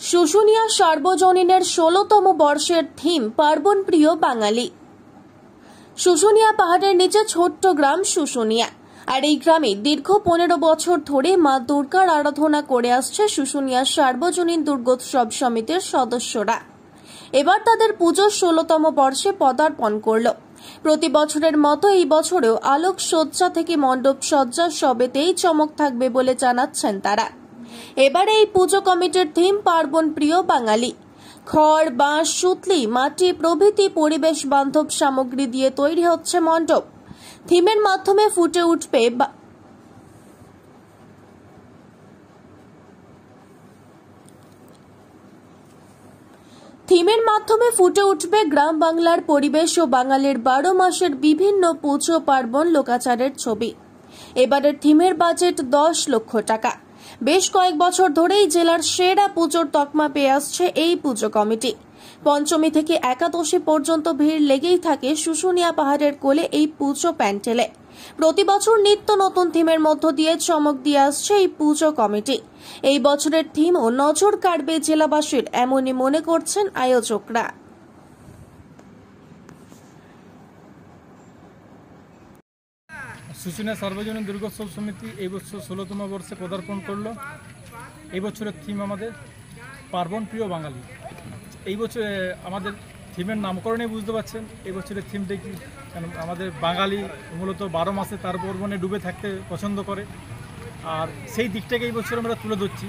শুশুনিয়া সার্বজনীনের ১৬তম বর্ষের থিম পার্বণ প্রিয় বাঙালি। শুশুনিয়া পাহাড়ের নিচে ছোট্ট গ্রাম শুশুনিয়া, আর এই গ্রামে দীর্ঘ ১৫ বছর ধরে মা দুর্গার আরাধনা করে আসছে শুশুনিয়া সার্বজনীন দুর্গোৎসব সমিতির সদস্যরা। এবার তাদের পুজোর ১৬তম বর্ষে পদার্পণ করল। প্রতি বছরের মতো এই বছরেও আলোক সজ্জা থেকে মণ্ডপ সজ্জা সবেতেই চমক থাকবে বলে জানাচ্ছেন তারা। এবারে এই পুজো কমিটির থিম পার্বণ প্রিয় বাঙালি। খড়, বাঁশ, সুতলি, মাটি প্রভৃতি পরিবেশ বান্ধব সামগ্রী দিয়ে তৈরি হচ্ছে মণ্ডপ। থিমের মাধ্যমে ফুটে উঠবে গ্রাম বাংলার পরিবেশ ও বাঙালির ১২ মাসের বিভিন্ন পুজো পার্বণ লোকাচারের ছবি। এবারের থিমের বাজেট ১০ লক্ষ টাকা। বেশ কয়েক বছর ধরেই জেলার সেরা পুজোর তকমা পেয়ে আসছে এই পুজো কমিটি। পঞ্চমী থেকে একাদশী পর্যন্ত ভিড় লেগেই থাকে শুশুনিয়া পাহাড়ের কোলে এই পুজো প্যান্ডেলে। প্রতি বছর নিত্য নতুন থিমের মধ্য দিয়ে চমক দিয়ে আসছে এই পুজো কমিটি। এই বছরের থিমও নজর কাড়বে জেলাবাসীর, এমনই মনে করছেন আয়োজকরা। শুশুনিয়া সার্বজনীন দুর্গোৎসব সমিতি এই বছর ১৬তম বর্ষে পদার্পণ করলো। এই বছরের থিম আমাদের পার্বণ প্রিয় বাঙালি। এই বছর আমাদের থিমের নামকরণে বুঝতে পারছেন এই বছরের থিমটা কি। কারণ আমাদের বাঙালি মূলত ১২ মাসে তার পার্বণে ডুবে থাকতে পছন্দ করে, আর সেই দিকটাকে এই বছর আমরা তুলে ধরছি।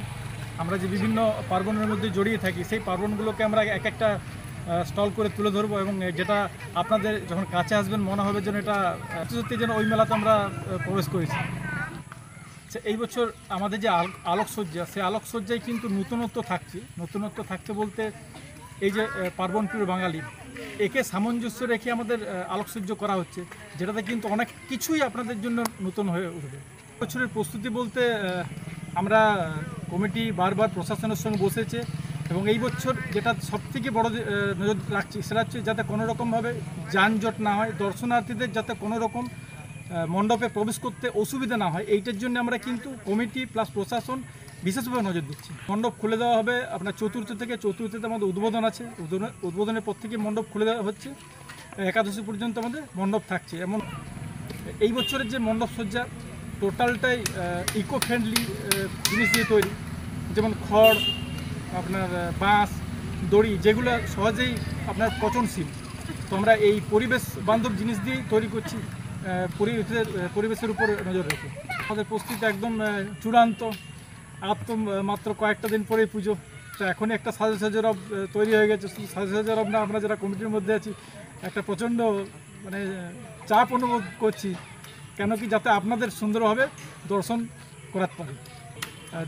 আমরা যে বিভিন্ন পার্বণের মধ্যে জড়িয়ে থাকি, সেই পার্বণগুলোকে আমরা এক একটা স্টল করে তুলে ধরবো, এবং যেটা আপনাদের যখন কাছে আসবেন মনে হবে যেন এটা সত্যি যেন ওই মেলাতে আমরা প্রবেশ করেছি। এই বছর আমাদের যে আলোকসজ্জা, সেই আলোকসজ্জায় কিন্তু নতুনত্ব থাকছে বলতে এই যে পার্বণ প্রিয় বাঙালি, একে সামঞ্জস্য রেখে আমাদের আলোকসজ্জা করা হচ্ছে, যেটাতে কিন্তু অনেক কিছুই আপনাদের জন্য নতুন হয়ে উঠবে। বছরের প্রস্তুতি বলতে আমরা কমিটি বারবার প্রশাসনের সঙ্গে বসেছে, এবং এই বছর যেটা সবথেকে বড় নজর রাখছি সেটা হচ্ছে যাতে কোনো রকমভাবে যানজট না হয়, দর্শনার্থীদের যাতে কোনো রকম মণ্ডপে প্রবেশ করতে অসুবিধা না হয়, এইটার জন্য আমরা কিন্তু কমিটি প্লাস প্রশাসন বিশেষভাবে নজর দিচ্ছি। মণ্ডপ খুলে দেওয়া হবে আপনার চতুর্থীতে আমাদের উদ্বোধন আছে। উদ্বোধনের পর থেকে মণ্ডপ খুলে দেওয়া হচ্ছে, একাদশী পর্যন্ত আমাদের মণ্ডপ থাকছে। এমন এই বছরের যে মণ্ডপ সজ্জা টোটালটাই ইকো ফ্রেন্ডলি জিনিস দিয়ে তৈরি, যেমন খড়, আপনার বাঁশ, দড়ি, যেগুলো সহজেই আপনার পচনশীল। তো আমরা এই পরিবেশ বান্ধব জিনিস দিয়েই তৈরি করছি, পরিবেশের উপর নজর রেখে। আমাদের প্রস্তুতি একদম চূড়ান্ত। আর তো মাত্র কয়েকটা দিন পরেই পুজো, তো এখনই একটা সাজসজ্জা রব তৈরি হয়ে গেছে। শুধু সাজসজ্জা রব না, আমরা যারা কমিটির মধ্যে আছি একটা প্রচণ্ড চাপ অনুভব করছি, কেন কি যাতে আপনাদের সুন্দরভাবে দর্শন করাতে পারি।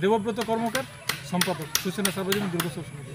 দেবব্রত কর্মকার, সম্পাদক, শুশুনিয়া সার্বজনীন দুর্গোৎসব সমিতি।